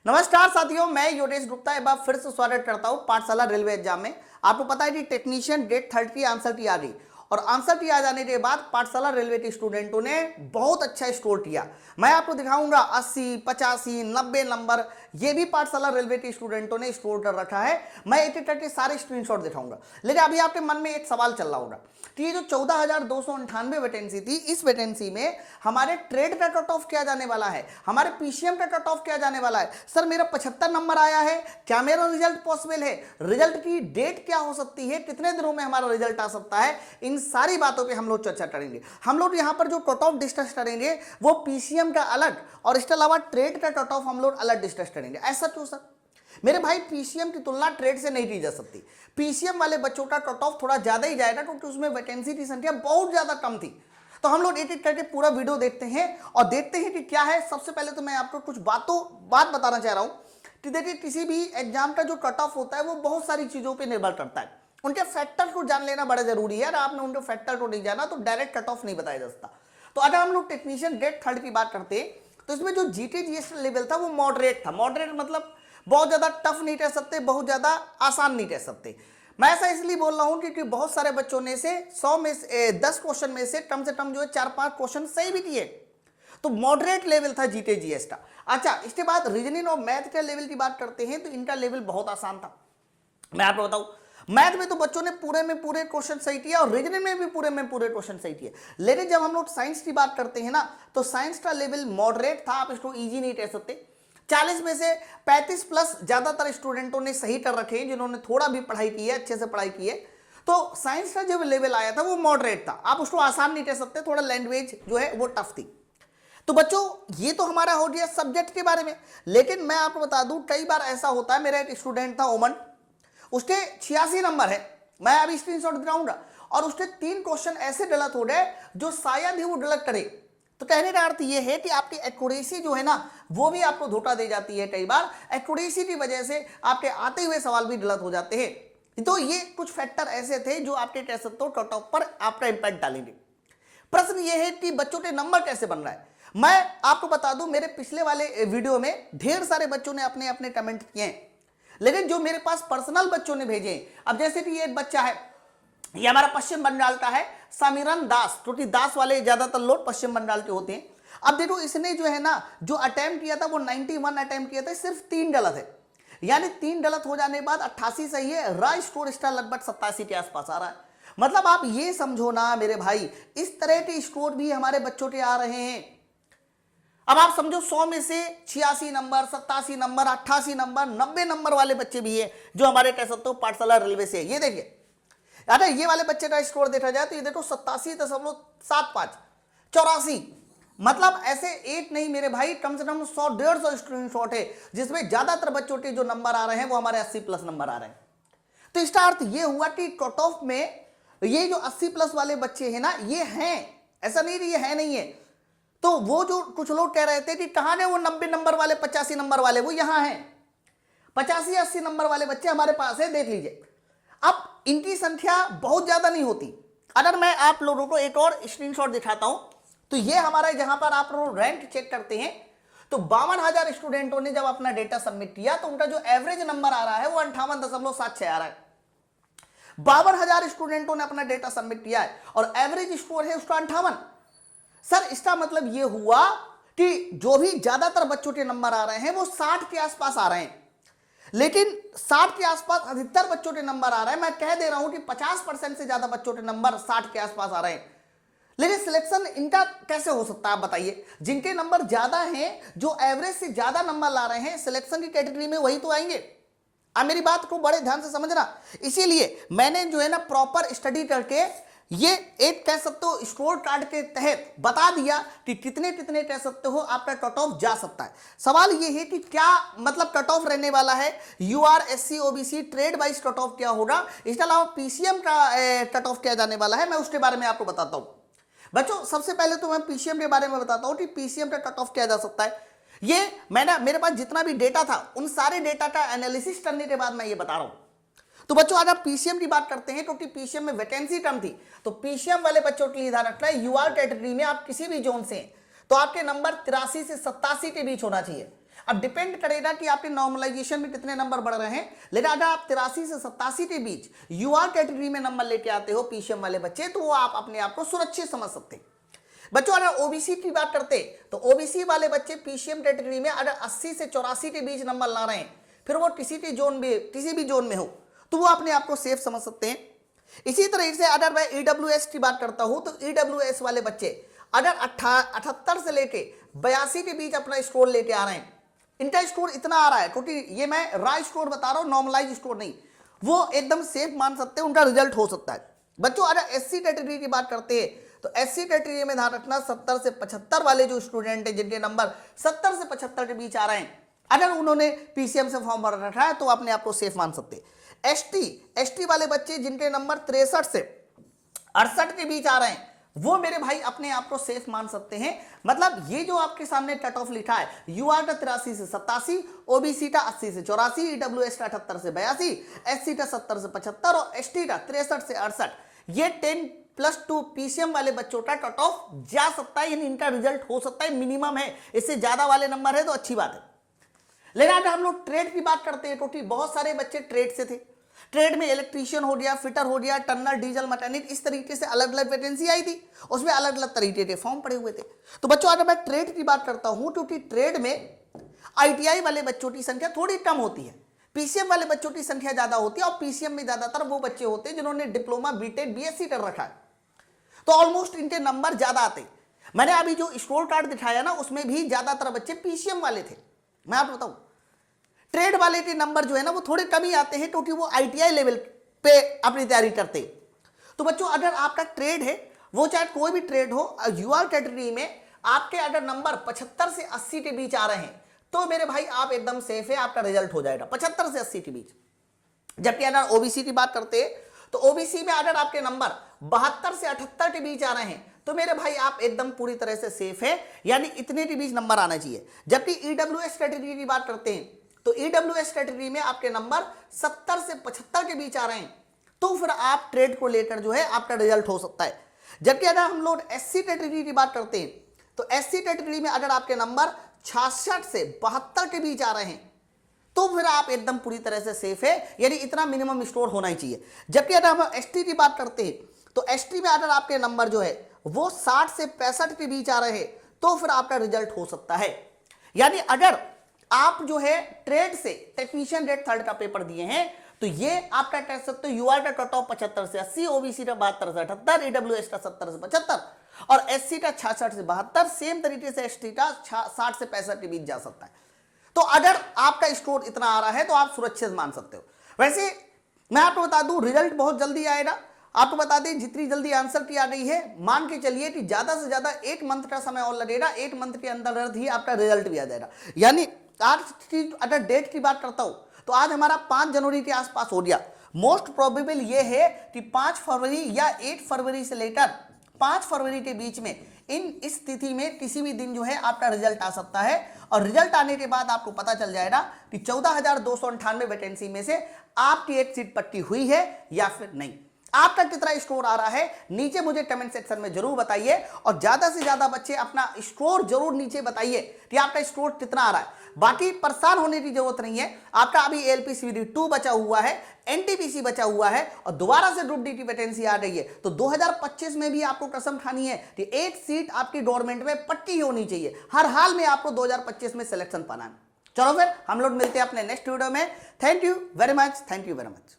नमस्कार साथियों, मैं योगेश गुप्ता एक बार फिर से स्वागत करता हूं पाठशाला रेलवे एग्जाम में। आपको पता है कि टेक्नीशियन डेट 30 की आंसर की आ गई और आंसर की आ जाने के बाद पाठशाला रेलवे के स्टूडेंटों ने बहुत अच्छा स्कोर किया। मैं आपको दिखाऊंगा 80, 85, 90 नंबर ये भी पाठशाला रेलवे के स्टूडेंटों ने स्कोर कर रखा है। मैं एक एक करके सारे स्क्रीनशॉट दिखाऊंगा। लेकिन अभी आपके मन में एक सवाल चल रहा होगा कि ये जो 14,298 वैकेंसी थी, इस वैकेंसी में हमारे ट्रेड का कट ऑफ क्या जाने वाला है, हमारे पीसीएम का कट ऑफ क्या जाने वाला है। सर मेरा 75 नंबर आया है, क्या मेरा रिजल्ट पॉसिबल है, रिजल्ट की डेट क्या हो सकती है, कितने दिनों में हमारा रिजल्ट आ सकता है, इन सारी बातों पे हम लोग चर्चा करेंगे। हम लोग यहाँ पर जो कट ऑफ डिस्कस करेंगे वो पीसीएम का अलग और इसके अलावा ट्रेड का कट ऑफ हम लोग अलग डिस्कस करेंगे। ऐसा क्यों सर? मेरे भाई पीसीएम की तुलना ट्रेड से नहीं की जा सकती। पीसीएम वाले बच्चों का कट ऑफ थोड़ा ज्यादा ही जाएगा क्योंकि उसमें वैकेंसी की संख्या बहुत ज्यादा कम थी। तो हम लोग एक एक करके पूरा वीडियो देखते हैं और देखते हैं कि क्या है। सबसे पहले तो मैं आपको कुछ बात बताना चाह रहा हूं कि देखिए, किसी भी एग्जाम का जो कट ऑफ होता है वो बहुत सारी चीजों पर निर्भर करता है। उनके फैक्टर को जान लेना बड़ा जरूरी है। अगर आपने उनके फैक्टर को नहीं जाना तो डायरेक्ट कट ऑफ नहीं बताया जा सकता। तो अगर हम लोग टेक्नीशियन डेट 30 की बात करते हैं तो इसमें जो जीके जीएस लेवल था वो मॉडरेट था। मॉडरेट मतलब बहुत ज्यादा टफ नहीं कह सकते, बहुत ज्यादा आसान नहीं कह सकते। मैं ऐसा इसलिए बोल रहा हूं क्योंकि बहुत सारे बच्चों ने से 100 में से 10 क्वेश्चन में से कम जो है 4-5 क्वेश्चन सही भी किए। तो मॉडरेट लेवल था जीके जीएस का। अच्छा, इसके बाद रीजनिंग और मैथ के लेवल की बात करते हैं तो इनका लेवल बहुत आसान था। मैं आपको बताऊं, मैथ में तो बच्चों ने पूरे में पूरे क्वेश्चन सही किया और रीजनिंग में भी पूरे में पूरे क्वेश्चन सही किए। लेकिन जब हम लोग साइंस की बात करते हैं ना, तो साइंस का लेवल मॉडरेट था। आप इसको इजी नहीं कह सकते। 40 में से 35 प्लस ज्यादातर स्टूडेंटों ने सही कर रखे हैं, जिन्होंने थोड़ा भी पढ़ाई की है, अच्छे से पढ़ाई की है। तो साइंस का जो लेवल आया था वो मॉडरेट था। आप उसको आसान नहीं कह सकते, थोड़ा लैंग्वेज जो है वो टफ थी। तो बच्चों, ये तो हमारा हो गया सब्जेक्ट के बारे में। लेकिन मैं आपको बता दूं, कई बार ऐसा होता है, मेरा एक स्टूडेंट था ओमन, उसके 86 नंबर है, मैं अभी स्क्रीनशॉट दिखाऊंगा, और उसके 3 क्वेश्चन ऐसे गलत हो गए जो शायद ही वो गलत करे। तो कहने का अर्थ ये है कि आपकी एक्यूरेसी जो है ना वो भी आपको धोखा दे जाती है। कई बार एक्यूरेसी की वजह से आपके आते हुए सवाल भी गलत हो जाते हैं। तो ये कुछ फैक्टर ऐसे थे जो आपके कह सकते हो कट ऑफ पर आपका इंपैक्ट डालेंगे। प्रश्न ये है कि बच्चों के नंबर कैसे बन रहा है। मैं आपको बता दूं, मेरे पिछले वाले वीडियो में ढेर सारे बच्चों ने अपने अपने कमेंट किए हैं, लेकिन जो मेरे पास पर्सनल बच्चों ने भेजे हैं, अब जैसे कि ये एक बच्चा है, ये हमारा पश्चिम बंगाल का है, समीरन दास, क्योंकि दास वाले ज्यादातर लोग पश्चिम बंगाल के होते हैं। अब देखो, इसने जो है ना जो अटेम्प्ट किया था वो 91 अटेम्प्ट किया था, सिर्फ 3 गलत है। यानी 3 गलत हो जाने के बाद 88 सही है। राइट स्कोर इसका लगभग 87 के आसपास आ रहा है। मतलब आप ये समझो ना मेरे भाई, इस तरह के स्कोर भी हमारे बच्चों के आ रहे हैं। अब आप समझो 100 में से 86 नंबर, 87 नंबर, 88 नंबर, 90 नंबर वाले बच्चे भी है जो हमारे कह सकते हो पाठशाला रेलवे से है। ये देखिए, अरे ये वाले बच्चे का स्कोर देखा जाए तो ये देखो 87.75, 84। मतलब ऐसे एक नहीं मेरे भाई, कम से कम 100-150 स्क्रीनशॉट है जिसमें ज्यादातर बच्चों के जो नंबर आ रहे हैं वो हमारे 80 प्लस नंबर आ रहे हैं। तो इसका अर्थ ये हुआ कि कट ऑफ में ये जो 80 प्लस वाले बच्चे हैं ना, ये हैं, ऐसा नहीं ये है नहीं है। तो वो जो कुछ लोग कह रहे थे कि कहां है वो 90 नंबर वाले, 85 नंबर वाले, वो यहां हैं। 85-80 नंबर वाले बच्चे हमारे पास है, देख लीजिए। अब इनकी संख्या बहुत ज्यादा नहीं होती। अगर मैं आप लोगों को एक और स्क्रीनशॉट दिखाता हूं तो ये हमारा जहां पर आप लोग रैंक चेक करते हैं तो 52,000 स्टूडेंटों ने जब अपना डेटा सबमिट किया तो उनका जो एवरेज नंबर आ रहा है वो 58.76 आ रहा है। 52,000 स्टूडेंटों ने अपना डेटा सबमिट किया है और एवरेज स्कोर है उसका 58। सर इसका मतलब यह हुआ कि जो भी ज्यादातर बच्चों के नंबर आ रहे हैं वो 60 के आसपास आ रहे हैं, लेकिन 60 के आसपास अधिकतर बच्चों के नंबर आ रहे हैं। मैं कह दे रहा हूं कि 50% से ज्यादा बच्चों के नंबर 60 के आसपास आ रहे हैं। लेकिन सिलेक्शन इनका कैसे हो सकता है आप बताइए? जिनके नंबर ज्यादा हैं, जो एवरेज से ज्यादा नंबर ला रहे हैं, सिलेक्शन की कैटेगरी में वही तो आएंगे। आप मेरी बात को बड़े ध्यान से समझना। इसीलिए मैंने जो है ना प्रॉपर स्टडी करके ये एक कह सकते हो स्कोर कार्ड के तहत बता दिया कि कितने कितने कह सकते हो आपका कट ऑफ जा सकता है। सवाल ये है कि क्या मतलब कट ऑफ रहने वाला है, UR, SC, OBC, trade wise cut off क्या होगा, इसके अलावा पीसीएम का कट ऑफ क्या जाने वाला है, मैं उसके बारे में आपको बताता हूं। बच्चों सबसे पहले तो मैं पीसीएम के बारे में बताता हूं कि पीसीएम का कट ऑफ क्या जा सकता है। ये मेरे पास जितना भी डेटा था उन सारे डेटा का एनालिसिस करने के बाद मैं ये बता रहा हूं। तो बच्चों आज आप पीसीएम की बात करते हैं क्योंकि पीसीएम में वैकेंसी कम थी, तो पीसीएम वाले बच्चों के लिए ध्यान रखना है, यूआर कैटेगरी में आप किसी भी जोन से तो आपके नंबर 83 से 87 के बीच होना चाहिए। अब डिपेंड करेगा कि आपके नॉर्मलाइजेशन में कितने नंबर बढ़ रहे हैं, लेकिन अगर आप 83 से 87 के बीच यूआर कैटेगरी में नंबर लेके आते हो पीसीएम वाले बच्चे, तो वो आप अपने आप को सुरक्षित समझ सकते हैं। बच्चों अगर ओबीसी की बात करते तो ओबीसी वाले बच्चे पीसीएम कैटेगरी में अगर 80 से 84 के बीच नंबर ला रहे हैं, फिर वो किसी भी जोन में हो, तो वो अपने आप को सेफ समझ सकते हैं। इसी तरह से अगर मैं ईडब्ल्यूएस की बात करता हूं तो ईडब्ल्यूएस वाले बच्चे अगर 78 से लेके 82 के बीच अपना स्कोर लेके आ रहे हैं, इनका स्कोर इतना आ रहा है, क्योंकि ये मैं रॉ स्कोर बता रहा हूं, नॉर्मलाइज स्कोर नहीं, वो एकदम सेफ मान सकते हैं, उनका रिजल्ट हो सकता है। बच्चों अगर एससी कैटेगरी की बात करते हैं तो एससी कैटेगरी में ध्यान रखना 70 से 75 वाले जो स्टूडेंट हैं जिनके नंबर 70 से 75 के बीच आ रहे हैं, अगर उन्होंने पीसीएम से फॉर्म भर रखा है तो अपने आप को सेफ मान सकते हैं। एसटी वाले बच्चे जिनके नंबर 63 से 68 के बीच आ रहे हैं, वो मेरे भाई अपने आप को सेफ मान सकते हैं। मतलब ये जो आपके सामने कट ऑफ लिखा है, यूआर का 83 से 87, ओबीसी का 80 से 84, ईडब्ल्यूएस का 78 से 82, एससी का 70 से 75 और एसटी का 63 से 68, ये 10+2 पीसीएम वाले बच्चों का कट ऑफ जा सकता है, यानी इनका रिजल्ट हो सकता है, मिनिमम है, इससे ज्यादा वाले नंबर है तो अच्छी बात है। लेकिन अगर हम लोग ट्रेड की बात करते हैं, क्योंकि बहुत सारे बच्चे ट्रेड से थे, ट्रेड में इलेक्ट्रीशियन हो गया, फिटर हो गया, टर्नर, डीजल मैकेनिक, इस तरीके से अलग अलग वैकेंसी आई थी, उसमें अलग अलग तरीके के फॉर्म पड़े हुए थे। तो बच्चों अगर मैं ट्रेड की बात करता हूं, क्योंकि ट्रेड में आईटीआई वाले बच्चों की संख्या थोड़ी कम होती है, पीसीएम वाले बच्चों की संख्या ज्यादा होती है, और पीसीएम में ज्यादातर वो बच्चे होते हैं जिन्होंने डिप्लोमा, बीटेक, बीएससी कर रखा है, तो ऑलमोस्ट इनके नंबर ज्यादा आते। मैंने अभी जो स्कोर कार्ड दिखाया ना, उसमें भी ज्यादातर बच्चे पीसीएम वाले थे। मैं आपको बताऊं, ट्रेड वाले के नंबर जो है ना वो थोड़े कम ही आते हैं, क्योंकि वो आईटीआई लेवल पे अपनी तैयारी करते हैं। तो बच्चों अगर आपका ट्रेड है, वो चाहे कोई भी ट्रेड हो, यूआर कैटेगरी में आपके अगर नंबर 75 से 80 के बीच आ रहे हैं, तो मेरे भाई आप एकदम सेफ है, आपका रिजल्ट हो जाएगा 75 से 80 के बीच। जबकि अगर ओबीसी की बात करते हैं तो ओबीसी में अगर आपके नंबर 72 से 78 के बीच आ रहे हैं, तो मेरे भाई आप एकदम पूरी तरह से सेफ है, यानी इतने के बीच नंबर आना चाहिए। जबकि ईडब्ल्यूएस कैटेगरी की बात करते हैं तो ईडब्ल्यूएस कैटेगरी में आपके नंबर 70 से 75 के बीच आ रहे हैं, तो फिर आप ट्रेड को लेकर जो है आपका रिजल्ट हो सकता है। जबकि अगर हम लोग एससी कैटेगरी की बात करते हैं तो एससी कैटेगरी में अगर आपके नंबर 66 से 72 के बीच आ रहे हैं, तो फिर आप एकदम पूरी तरह से सेफ है, यानी इतना मिनिमम स्कोर होना ही चाहिए। जबकि अगर हम एसटी की बात करते हैं तो एसटी में अगर आपके नंबर जो है वो 60 से 65 के बीच आ रहे हैं, तो फिर आपका रिजल्ट हो सकता है। यानी अगर आप जो है ट्रेड से टेक्नीशियन ग्रेड 3 का पेपर दिए हैं, तो ये आपका कह सकते हो यूआर का कट ऑफ 75 से 80, ओबीसी का 72 से 78, ईडब्ल्यूएस का 70 से 75 और एससी का 66 से 72, सेम तरीके से एसटी का 60 से 65 के बीच जा सकता है। तो अगर आपका स्कोर इतना आ रहा है तो आप सुरक्षित मान सकते हो। वैसे मैं आपको बता दूं, रिजल्ट बहुत जल्दी आएगा। आपको बता दें, जितनी जल्दी आंसर की आ रही है, मान के चलिए कि ज्यादा से ज्यादा 1 मंथ का समय और लगेगा, 1 मंथ के अंदर ही आपका रिजल्ट भी आ जाएगा। यानी आज की अगर डेट की बात करता हूं तो आज हमारा 5 जनवरी के आसपास हो गया। मोस्ट प्रोबेबल ये है कि 5 फरवरी या 8 फरवरी से लेकर 5 फरवरी के बीच में इस तिथि में किसी भी दिन जो है आपका रिजल्ट आ सकता है। और रिजल्ट आने के बाद आपको पता चल जाएगा कि 14,298 वैकेंसी में से आपकी एक सीट पट्टी हुई है या फिर नहीं। आपका कितना स्कोर आ रहा है नीचे मुझे कमेंट सेक्शन में जरूर बताइए, और ज्यादा से ज्यादा बच्चे अपना स्कोर जरूर नीचे बताइए कि आपका स्कोर कितना आ रहा है। बाकी परेशान होने की जरूरत नहीं है, आपका अभी एलपीसीबीडी 2 बचा हुआ है, एनटीपीसी बचा हुआ है, और दोबारा से ग्रुप डी की वैकेंसी आ गई है। तो 2025 में भी आपको कसम खानी है कि एक सीट आपकी गवर्नमेंट में पक्की होनी चाहिए। हर हाल में आपको 2025 में सिलेक्शन पाना है। चलो फिर हम लोग मिलते हैं अपने नेक्स्ट वीडियो में। Thank you very much.